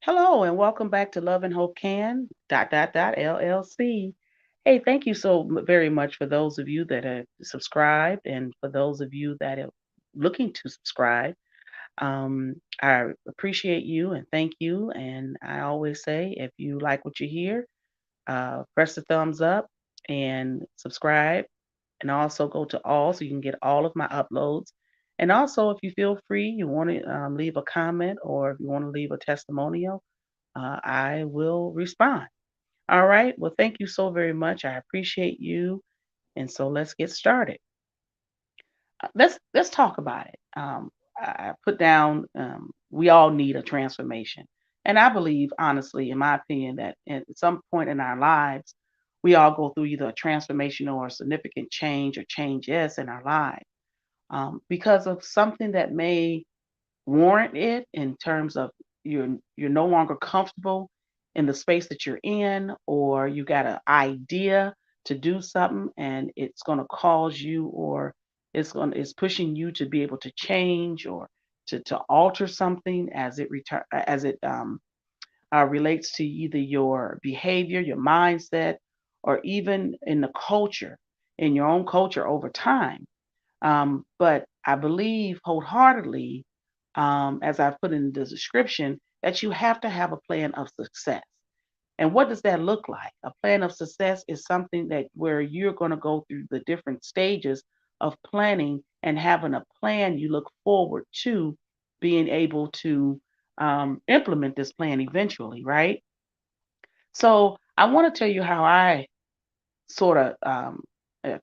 Hello and welcome back to Love and Hope Can LLC. Hey, thank you very much for those of you that have subscribed and for those of you that are looking to subscribe. I appreciate you and thank you. And I always say, if you like what you hear, press the thumbs up and subscribe, and also go to all so you can get all of my uploads. And also, if you feel free, you want to leave a comment or if you want to leave a testimonial, I will respond. All right. Well, thank you so very much. I appreciate you. And so let's get started. Let's talk about it. I put down. We all need a transformation, and I believe, honestly, in my opinion, that at some point in our lives, we all go through either a transformational or significant change or changes in our lives because of something that may warrant it in terms of you're no longer comfortable in the space that you're in, or you got an idea to do something and it's going to cause you, or it's pushing you to be able to change or to alter something as it relates to either your behavior, your mindset, or even in the culture, in your own culture over time. But I believe wholeheartedly, as I've put in the description, that you have to have a plan of success. And what does that look like? A plan of success is something that where you're going to go through the different stages of planning and having a plan you look forward to being able to implement this plan eventually, right? So I want to tell you how I sort of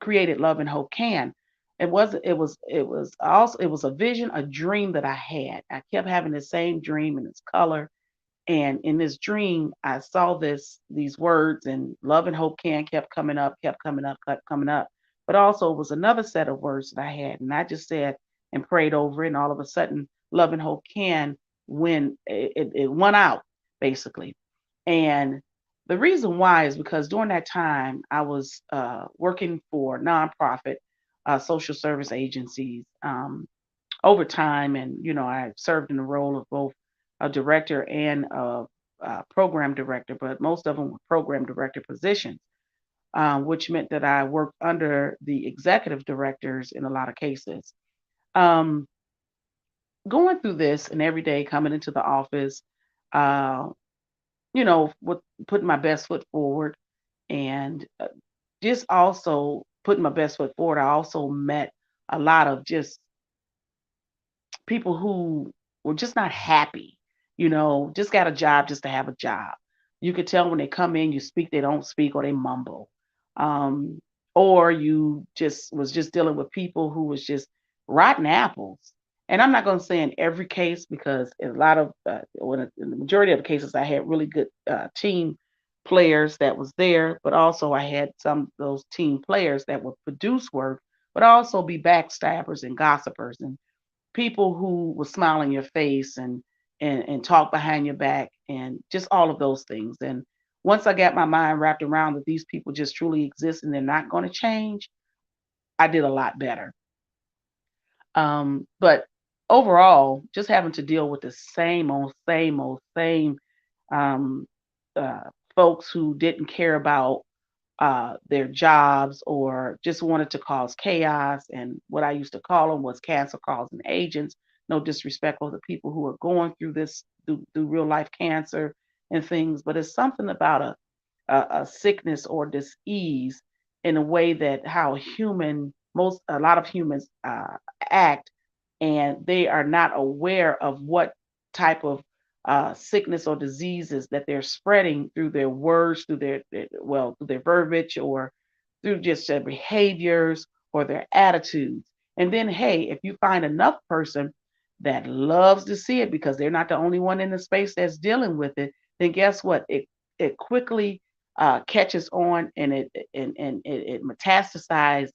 created Love and Hope Can. It was a vision, a dream that I had. I kept having the same dream in its color, and in this dream I saw these words, and Love and Hope Can kept coming up, kept coming up, kept coming up. But also it was another set of words that I had, and I just said and prayed over it, and all of a sudden Love and Hope Can it won out basically. And the reason why is because during that time, I was working for nonprofit social service agencies over time. And, I served in the role of both a director and a program director, but most of them were program director positions, which meant that I worked under the executive directors in a lot of cases. Um, Going through this and every day coming into the office, uh, with putting my best foot forward, and just also putting my best foot forward, I also met a lot of just people who were just not happy, just got a job just to have a job. You could tell when they come in, you speak, they don't speak, or they mumble. Um, or you just dealing with people who was just rotten apples. And I'm not going to say in every case, because in a lot of, in the majority of the cases, I had really good team players that was there, but also I had some of those team players that would produce work, but also be backstabbers and gossipers and people who will smile in your face and talk behind your back and just all of those things. And once I got my mind wrapped around that these people just truly exist and they're not going to change, I did a lot better. But overall, just having to deal with the same old, same um, uh, folks who didn't care about their jobs or just wanted to cause chaos. And what I used to call them was cancer causing agents. No disrespectful to people who are going through this, through real life cancer and things, but it's something about a sickness or disease in a way that how a lot of humans act, and they are not aware of what type of sickness or diseases that they're spreading through their words, through their verbiage, or through just their behaviors or their attitudes. And then, hey, if you find enough person that loves to see it because they're not the only one in the space that's dealing with it, then guess what? It quickly catches on, and it metastasizes.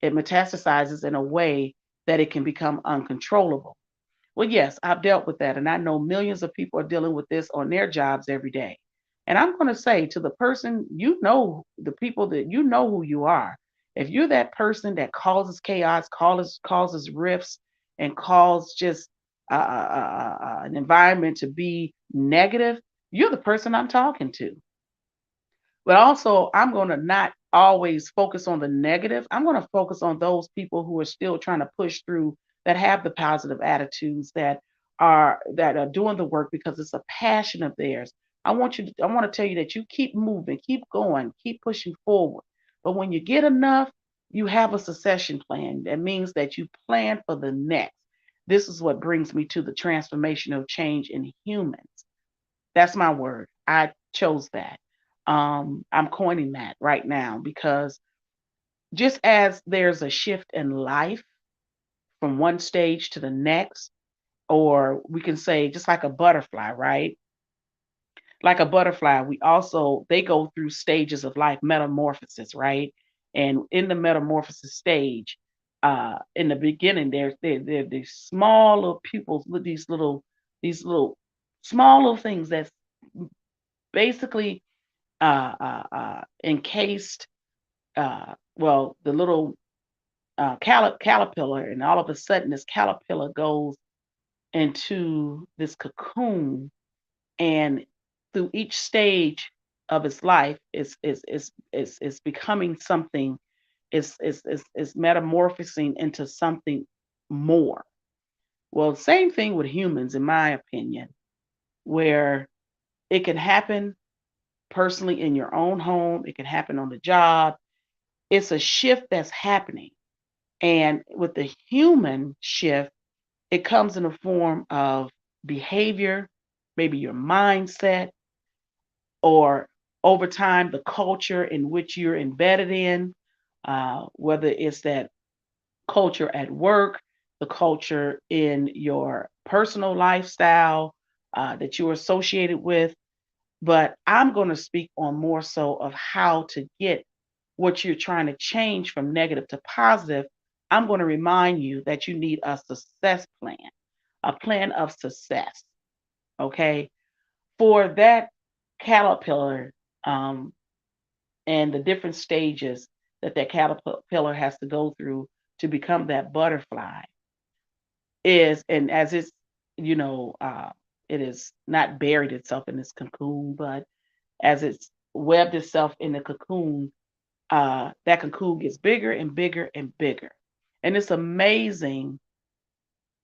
It metastasizes in a way that it can become uncontrollable. Well, yes, I've dealt with that, and I know millions of people are dealing with this on their jobs every day. And I'm going to say to the person, the people that who you are. If you're that person that causes chaos, causes rifts, and causes just an environment to be negative, you're the person I'm talking to. But also, I'm going to not always focus on the negative. I'm going to focus on those people who are still trying to push through, that have the positive attitudes, that are doing the work because it's a passion of theirs. I want to tell you that you keep moving, keep going, keep pushing forward. But when you get enough, you have a succession plan. That means that you plan for the next. This is what brings me to the transformational change in humans. That's my word. I chose that. I'm coining that right now because just as there's a shift in life from one stage to the next, or we can say just like a butterfly, right? Like a butterfly, they go through stages of life, metamorphosis, right? And in the metamorphosis stage, in the beginning, they're these small little pupils, these little small little things that's basically encased, well, the little caterpillar, and all of a sudden this caterpillar goes into this cocoon, and through each stage of its life is becoming something, is metamorphosing into something more. Well, same thing with humans, in my opinion, where it can happen personally in your own home, it can happen on the job. It's a shift that's happening. And with the human shift, it comes in the form of behavior, maybe your mindset, or over time, the culture in which you're embedded in, whether it's that culture at work, the culture in your personal lifestyle that you're associated with. But I'm going to speak on more so of how to get what you're trying to change from negative to positive. I'm going to remind you that you need a success plan, a plan of success. Okay. For that caterpillar, um, and the different stages that caterpillar has to go through to become that butterfly is, and as it's, you know, it is not buried itself in this cocoon, but as it's webbed itself in the cocoon, that cocoon gets bigger and bigger and bigger. And it's amazing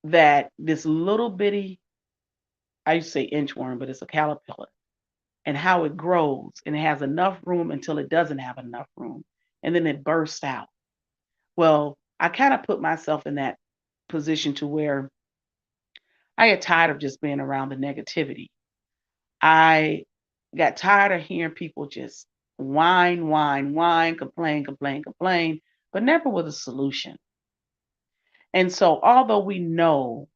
that this little bitty, I used to say inchworm, but it's a caterpillar, and how it grows and it has enough room until it doesn't have enough room. And then it bursts out. Well, I kind of put myself in that position to where I get tired of just being around the negativity. I got tired of hearing people just whine, whine, whine, complain, complain, complain, but never with a solution. And so, although we know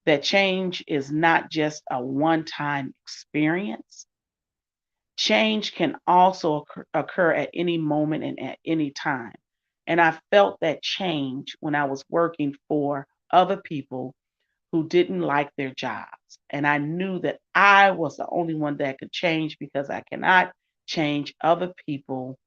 that change is not just a one time experience, change can also occur at any moment and at any time. And I felt that change when I was working for other people who didn't like their jobs. And I knew that I was the only one that could change, because I cannot change other people's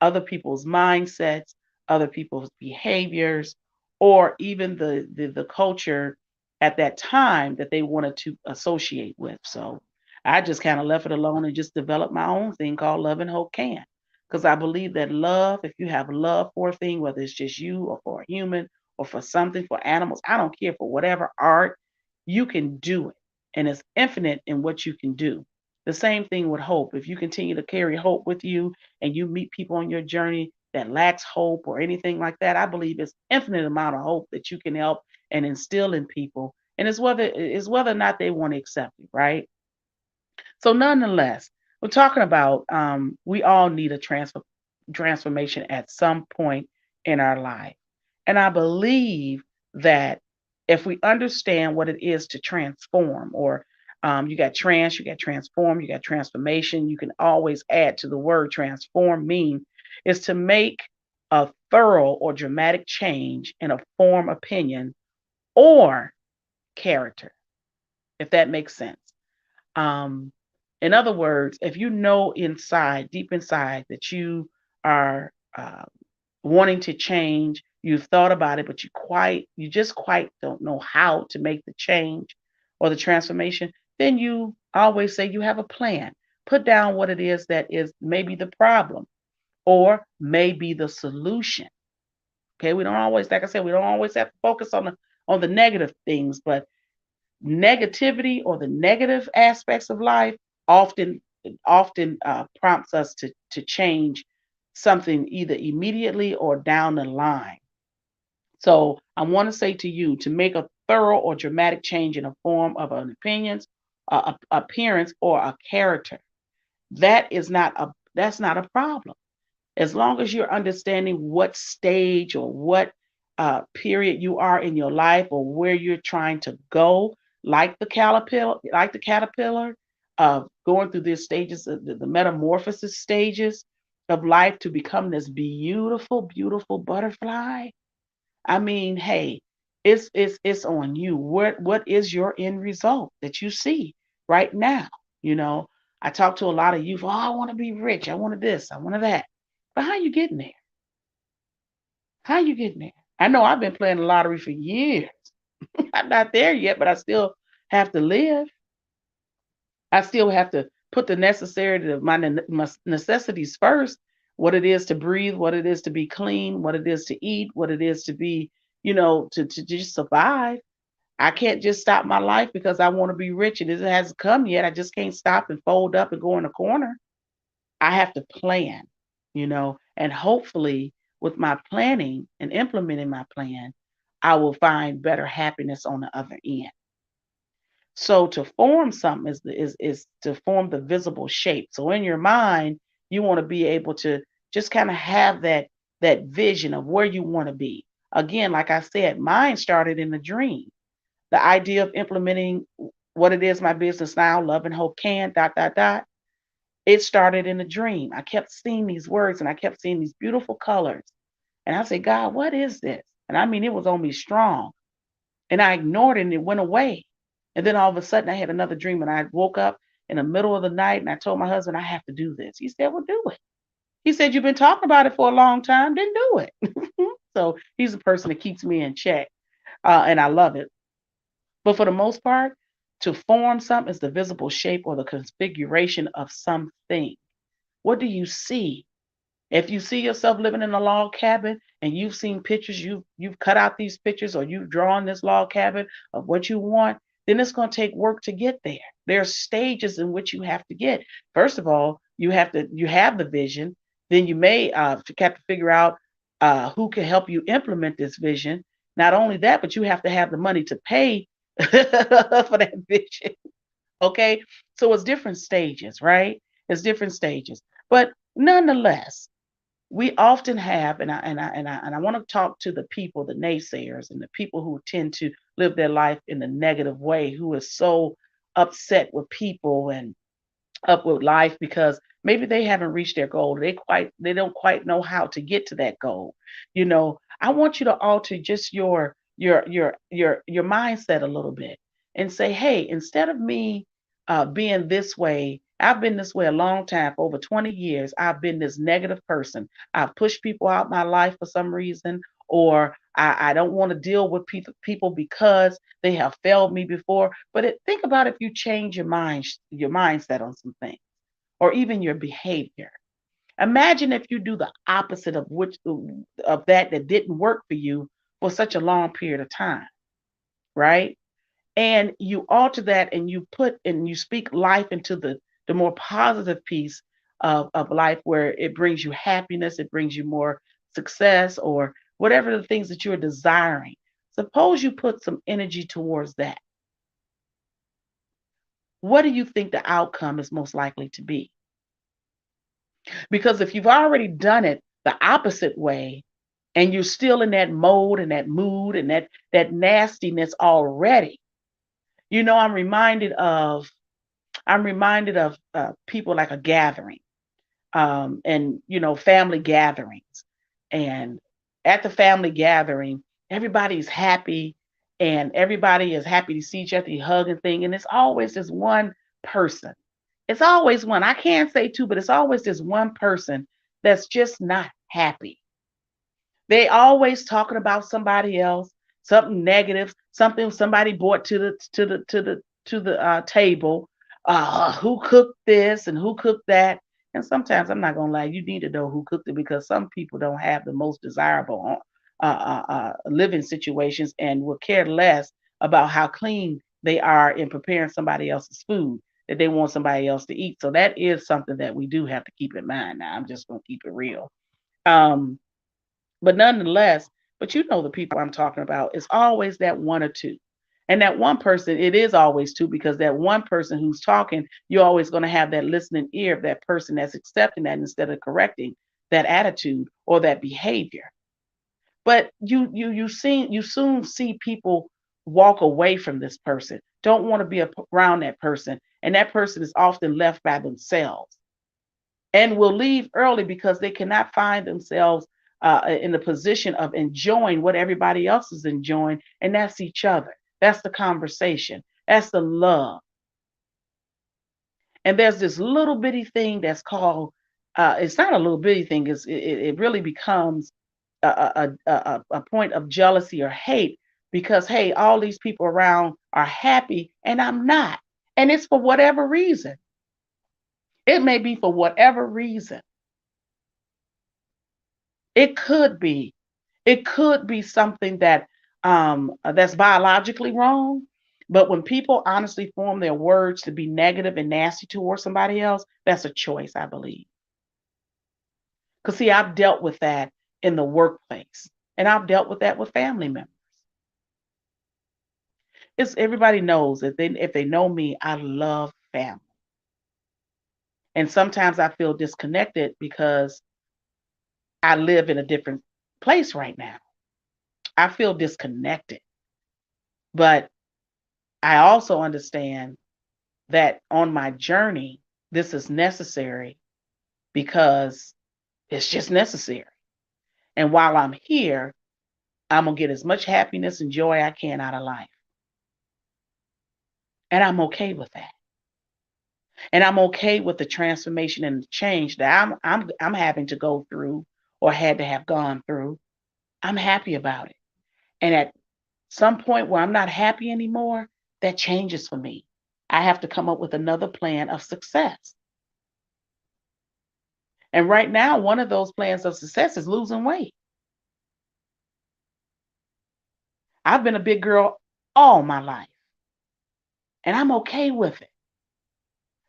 mindsets, other people's behaviors, or even the culture at that time that they wanted to associate with. So I just kind of left it alone and just developed my own thing called Love and Hope Can. Because I believe that love, if you have love for a thing, whether it's just you or for a human or for something, for animals, I don't care, for whatever art, you can do it. And it's infinite in what you can do. The same thing with hope. If you continue to carry hope with you, and you meet people on your journey that lacks hope or anything like that, I believe it's infinite amount of hope that you can help and instill in people. And it's whether or not they want to accept it, right? So nonetheless, we're talking about, we all need a transformation at some point in our life. And I believe that if we understand what it is to transform, or you got you got transform, you got transformation, you can always add to the word transform, mean is to make a thorough or dramatic change in a form, opinion, or character, if that makes sense. Um, in other words, if you know inside, deep inside, that you are wanting to change, you've thought about it, but you just quite don't know how to make the change. or the transformation, then you always say you have a plan. Put down what it is that is maybe the problem or maybe the solution. Okay, we don't always, like I said, we don't always have to focus on the negative things, but negativity or the negative aspects of life often prompts us to change something either immediately or down the line. So I want to say to you to make a thorough or dramatic change in a form of an opinions, appearance, or a character. That's not a problem as long as you're understanding what stage or what period you are in your life or where you're trying to go, like the caterpillar, going through these stages, the metamorphosis stages of life to become this beautiful, beautiful butterfly. I mean, hey, it's on you. What is your end result that you see right now? You know, I talk to a lot of youth. Oh, I want to be rich. I wanted this. I wanted that. But how you getting there? How you getting there? I know I've been playing the lottery for years. I'm not there yet, but I still have to live. I still have to put the necessary of my necessities first. What it is to breathe, what it is to be clean, what it is to eat, what it is to be, to just survive. I can't just stop my life because I want to be rich and it hasn't come yet. I just can't stop and fold up and go in a corner. I have to plan, and hopefully with my planning and implementing my plan, I will find better happiness on the other end. So to form something is to form the visible shape. So in your mind, you want to be able to just kind of have that vision of where you want to be. Again, like I said, mine started in a dream. The idea of implementing what it is my business now, love and hope can, dot, dot, dot. It started in a dream. I kept seeing these words and I kept seeing these beautiful colors. And I said, God, what is this? And I mean, it was on me strong. And I ignored it and it went away. And then all of a sudden I had another dream and I woke up in the middle of the night and I told my husband, I have to do this. He said, well, do it. He said, you've been talking about it for a long time, then do it. So he's the person that keeps me in check. And I love it. But for the most part, to form something is the visible shape or the configuration of something. What do you see? If you see yourself living in a log cabin and you've seen pictures, you've cut out these pictures or you've drawn this log cabin of what you want, then it's going to take work to get there. There are stages in which you have to get. First of all, you have the vision. Then you may have to figure out who can help you implement this vision. Not only that, but you have to have the money to pay for that vision. Okay, so it's different stages, right? It's different stages, but nonetheless we often have, and I want to talk to the people, the naysayers, and the people who tend to live their life in a negative way, who is so upset with people and up with life because maybe they haven't reached their goal. They don't quite know how to get to that goal. I want you to alter just your mindset a little bit and say, hey, instead of me being this way, I've been this way a long time. For over 20 years, I've been this negative person. I've pushed people out my life for some reason, or I don't want to deal with people because they have failed me before. But think about if you change your mindset on some things, or even your behavior. Imagine if you do the opposite of that didn't work for you for such a long period of time, right? And you alter that and you speak life into the more positive piece of life where it brings you happiness, it brings you more success, or whatever the things that you're desiring. Suppose you put some energy towards that. What do you think the outcome is most likely to be? Because if you've already done it the opposite way and you're still in that mode and that mood and that nastiness already, I'm reminded of people like a gathering, and family gatherings, and at the family gathering, everybody's happy, and everybody is happy to see each other, you hug and thing, and it's always this one person. It's always one. I can't say two, but it's always this one person that's just not happy. They always talking about somebody else, something negative, something somebody brought to the to the table. Who cooked this and who cooked that? And sometimes I'm not gonna lie, you need to know who cooked it because some people don't have the most desirable living situations and will care less about how clean they are in preparing somebody else's food that they want somebody else to eat. So that is something that we do have to keep in mind. Now, I'm just gonna keep it real. Um, but nonetheless, but you know the people I'm talking about, it's always that one or two. And that one person, it is always two because that one person who's talking, you're always going to have that listening ear of that person that's accepting that instead of correcting that attitude or that behavior. But you soon see people walk away from this person, don't want to be around that person, and that person is often left by themselves and will leave early because they cannot find themselves in the position of enjoying what everybody else is enjoying, and that's each other. That's the conversation. That's the love. And there's this little bitty thing that's called. It's not a little bitty thing. It really becomes a point of jealousy or hate because hey, all these people around are happy and I'm not, and it's for whatever reason. It may be for whatever reason. It could be. It could be something that's biologically wrong. But when people honestly form their words to be negative and nasty towards somebody else, that's a choice, I believe. Because see, I've dealt with that in the workplace, and I've dealt with that with family members. It's everybody knows that if they know me, I love family. And sometimes I feel disconnected because I live in a different place right now. I feel disconnected. But I also understand that on my journey, this is necessary because it's just necessary. And while I'm here, I'm going to get as much happiness and joy I can out of life. And I'm okay with that. And I'm okay with the transformation and the change that I'm having to go through or had to have gone through. I'm happy about it. And at some point where I'm not happy anymore, that changes for me. I have to come up with another plan of success. And right now, one of those plans of success is losing weight. I've been a big girl all my life, and I'm okay with it.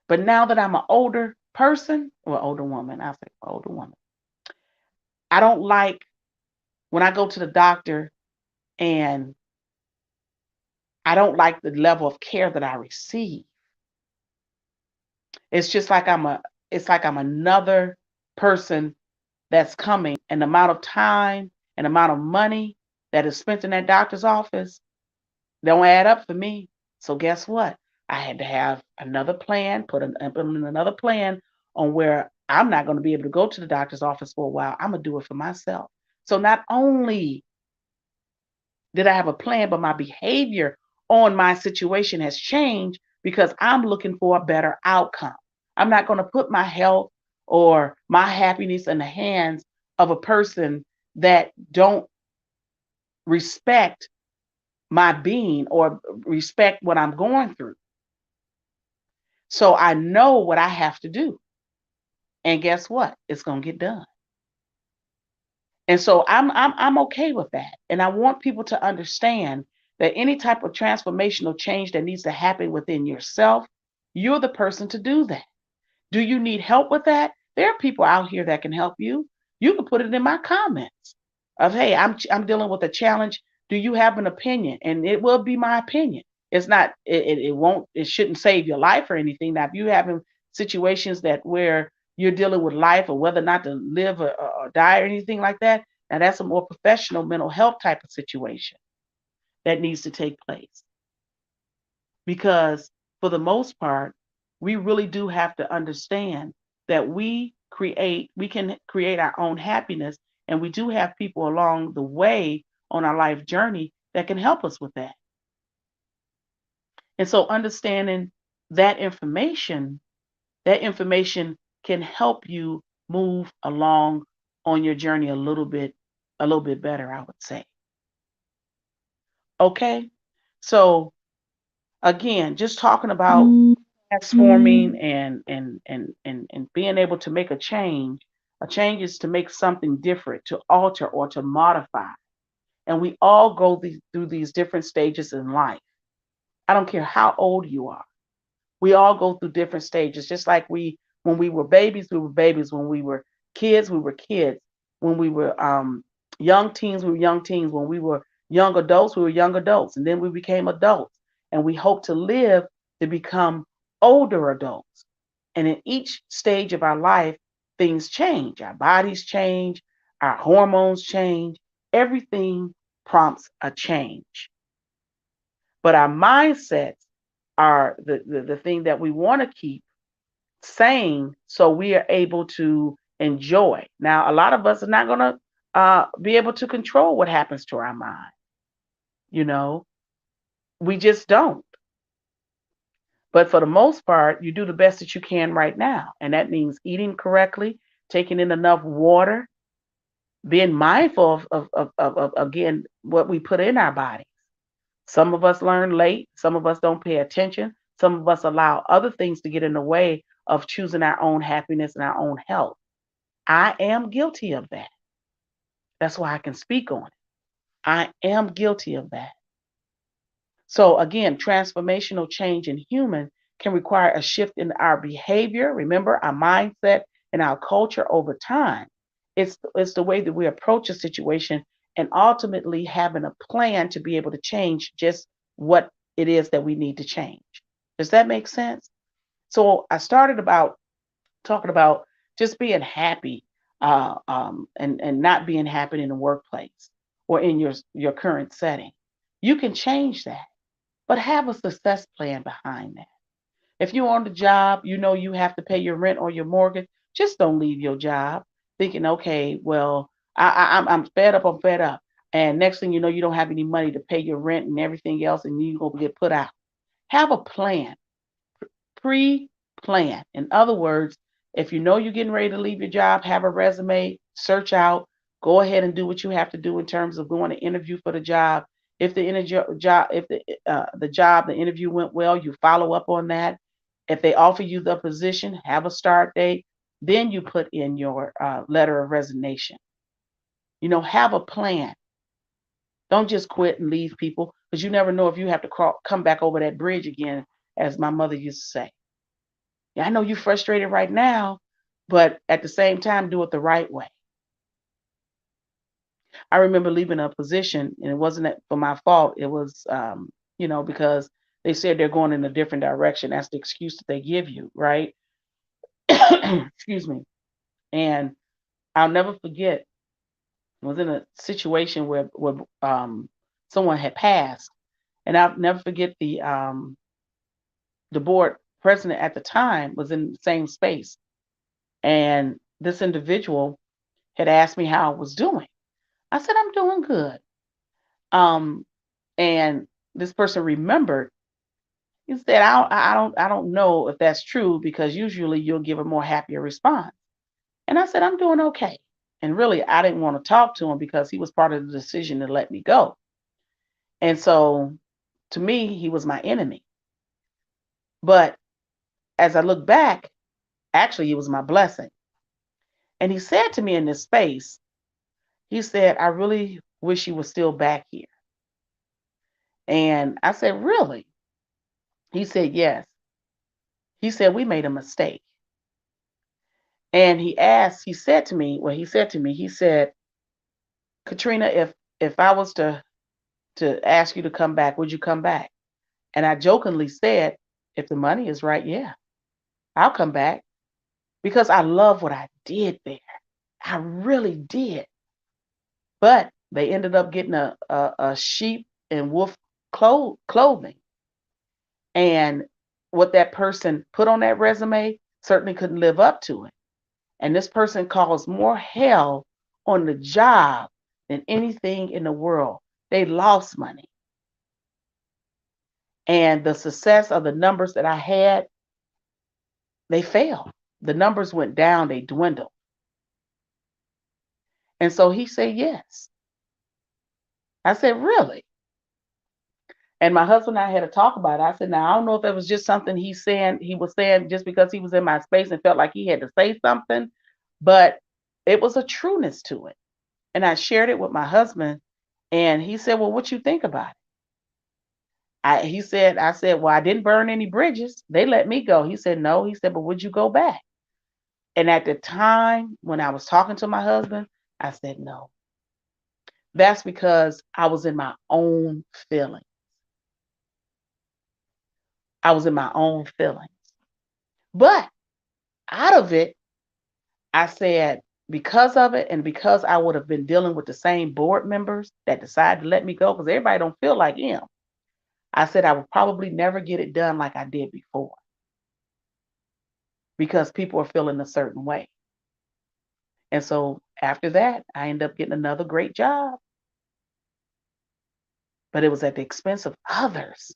But now that I'm an older person, or older woman, I say older woman, I don't like when I go to the doctor and I don't like the level of care that I receive. It's just like it's like I'm another person that's coming, and the amount of time and amount of money that is spent in that doctor's office don't add up for me. So guess what? I had to have another plan, implement another plan on where I'm not going to be able to go to the doctor's office for a while. I'm gonna do it for myself. So not only did I have a plan, but my behavior on my situation has changed because I'm looking for a better outcome. I'm not going to put my health or my happiness in the hands of a person that don't respect my being or respect what I'm going through. So I know what I have to do. And guess what? It's going to get done. And so I'm okay with that. And I want people to understand that any type of transformational change that needs to happen within yourself, you're the person to do that. Do you need help with that? There are people out here that can help you. You can put it in my comments of, hey, I'm dealing with a challenge. Do you have an opinion? And it will be my opinion. It's not, it won't, it shouldn't save your life or anything. Now, if you having situations that where you're dealing with life or whether or not to live or die or anything like that, now that's a more professional mental health type of situation that needs to take place. Because for the most part, we really do have to understand that we can create our own happiness, and we do have people along the way on our life journey that can help us with that. And so understanding that information can help you move along on your journey a little bit better, I would say. Okay? So Again, just talking about transforming and being able to make a change. A change is to make something different, to alter or to modify. And we all go through these different stages in life. I don't care how old you are. We all go through different stages, just like when we were babies, we were babies. When we were kids, we were kids. When we were young teens, we were young teens. When we were young adults, we were young adults. And then we became adults. And we hope to live to become older adults. And in each stage of our life, things change. Our bodies change, our hormones change. Everything prompts a change. But our mindsets are the thing that we want to keep sane so we are able to enjoy. Now, a lot of us are not going to be able to control what happens to our mind. You know, we just don't. But for the most part, you do the best that you can right now. And that means eating correctly, taking in enough water, being mindful of again, what we put in our body. Some of us learn late. Some of us don't pay attention. Some of us allow other things to get in the way of choosing our own happiness and our own health. I am guilty of that. That's why I can speak on it. I am guilty of that. So, again, transformational change in human can require a shift in our behavior, remember, our mindset and our culture over time. It's the way that we approach a situation and ultimately having a plan to be able to change just what it is that we need to change. Does that make sense? So I started about talking about just being happy and not being happy in the workplace or in your current setting. You can change that, but have a success plan behind that. If you're on the job, you know you have to pay your rent or your mortgage. Just don't leave your job thinking, okay, well, I'm fed up. I'm fed up, and next thing you know, you don't have any money to pay your rent and everything else, and you gonna get put out. Have a plan, pre-plan. In other words, if you know you're getting ready to leave your job, have a resume, search out, go ahead and do what you have to do in terms of going to interview for the job. If the interview job, if the interview went well, you follow up on that. If they offer you the position, have a start date. Then you put in your letter of resignation. Have a plan. Don't just quit and leave people because you never know if you have to come back over that bridge again, as my mother used to say. Yeah, I know you're frustrated right now, but at the same time, do it the right way. I remember leaving a position, and it wasn't for my fault. It was, because they said they're going in a different direction. That's the excuse that they give you, right? Excuse me. And I'll never forget. I was in a situation where someone had passed, and I'll never forget the board president at the time was in the same space, and this individual had asked me how I was doing. I said, I'm doing good. Um, and this person remembered. He said, I don't know if that's true because usually you'll give a more happier response. And I said, I'm doing okay. And really, I didn't want to talk to him because he was part of the decision to let me go. And so, to me, he was my enemy. But as I look back, actually, he was my blessing. And he said to me in this space, he said, I really wish you were still back here. And I said, really? He said, yes. He said, we made a mistake. And he said, Katrina, if I was to ask you to come back, would you come back? And I jokingly said, if the money is right, yeah, I'll come back because I love what I did there. I really did. But they ended up getting a sheep and wolf clothing. And what that person put on that resume certainly couldn't live up to it. And this person caused more hell on the job than anything in the world. They lost money. And the success of the numbers that I had, they failed. The numbers went down, they dwindled. And so he said, yes. I said, really? And my husband and I had to talk about it. I said, now I don't know if it was just something he was saying just because he was in my space and felt like he had to say something, but it was a trueness to it. And I shared it with my husband, and he said, well, what you think about it? I said, well, I didn't burn any bridges. They let me go. He said, no. He said, but would you go back? And at the time when I was talking to my husband, I said, no. That's because I was in my own feelings. I was in my own feelings. But out of it, I said, because of it, and because I would have been dealing with the same board members that decided to let me go, because everybody don't feel like him. I said I would probably never get it done like I did before because people are feeling a certain way. And so after that, I ended up getting another great job, but it was at the expense of others.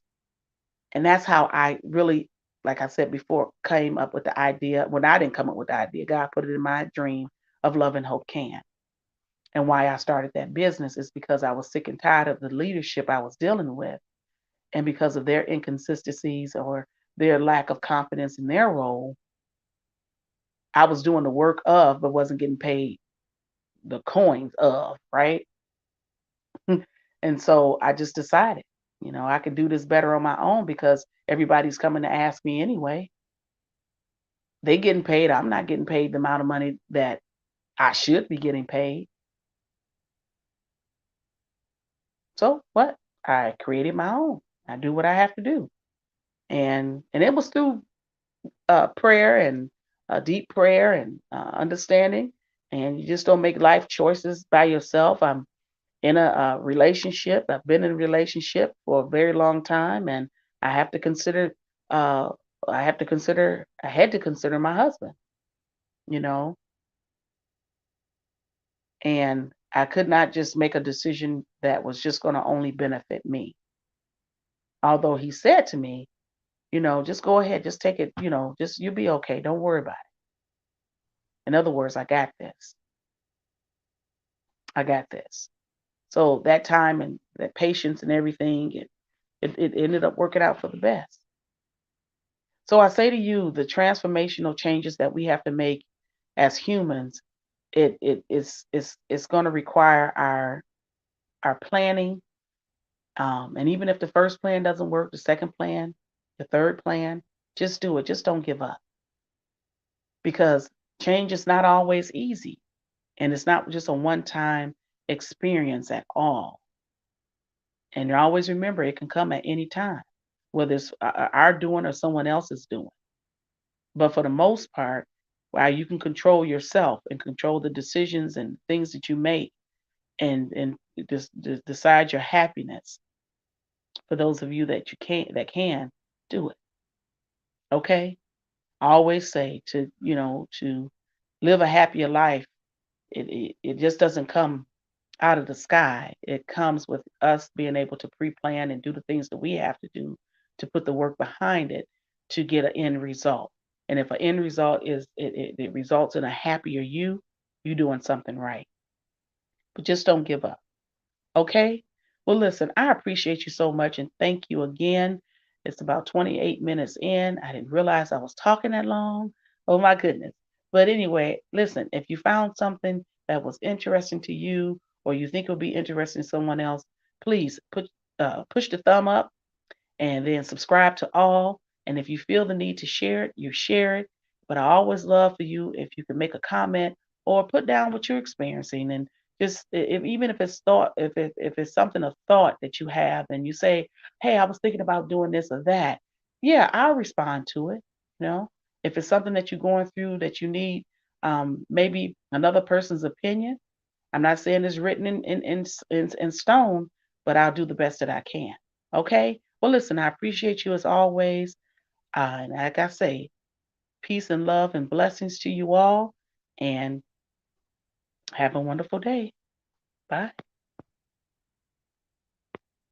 And that's how I really, like I said before, came up with the idea. When I didn't come up with the idea, God put it in my dream of Love and Hope Can. And why I started that business is because I was sick and tired of the leadership I was dealing with. And because of their inconsistencies or their lack of confidence in their role, I was doing the work of, but wasn't getting paid the coins of, right? And so I just decided, I could do this better on my own because everybody's coming to ask me anyway. They getting paid. I'm not getting paid the amount of money that I should be getting paid. So what? I created my own. I do what I have to do. And it was through prayer and deep prayer and understanding. And you just don't make life choices by yourself. I'm in a relationship. I've been in a relationship for a very long time, and I have to consider. Uh, I have to consider. I had to consider my husband. You know, and I could not just make a decision that was just going to only benefit me. Although he said to me, just go ahead, just take it. Just you'll be okay. Don't worry about it. In other words, I got this. I got this. So that time and that patience and everything, it ended up working out for the best. So I say to you, the transformational changes that we have to make as humans, it's going to require our planning. And even if the first plan doesn't work, the second plan, the third plan, just do it. Just don't give up because change is not always easy, and it's not just a one-time experience at all. And you always remember it can come at any time, whether it's our doing or someone else's doing. But for the most part, while you can control yourself and control the decisions and things that you make and decide your happiness, for those of you that can do it. Okay? I always say to live a happier life, it just doesn't come out of the sky. It comes with us being able to pre-plan and do the things that we have to do to put the work behind it to get an end result. And if an end result is it results in a happier you doing something right. But just don't give up. Okay? Well, listen, I appreciate you so much and thank you again. It's about 28 minutes in. I didn't realize I was talking that long. Oh my goodness. But anyway, listen, if you found something that was interesting to you or you think it would be interesting to someone else, please push the thumb up and then subscribe to all. And if you feel the need to share it, you share it. But I always love for you if you can make a comment or put down what you're experiencing and just even if it's thought, if it's something of thought that you have, and you say, "Hey, I was thinking about doing this or that." Yeah, I'll respond to it. You know, if it's something that you're going through that you need, maybe another person's opinion. I'm not saying it's written in stone, but I'll do the best that I can. Okay? Well, listen, I appreciate you as always. And like I say, peace and love and blessings to you all. And have a wonderful day. Bye.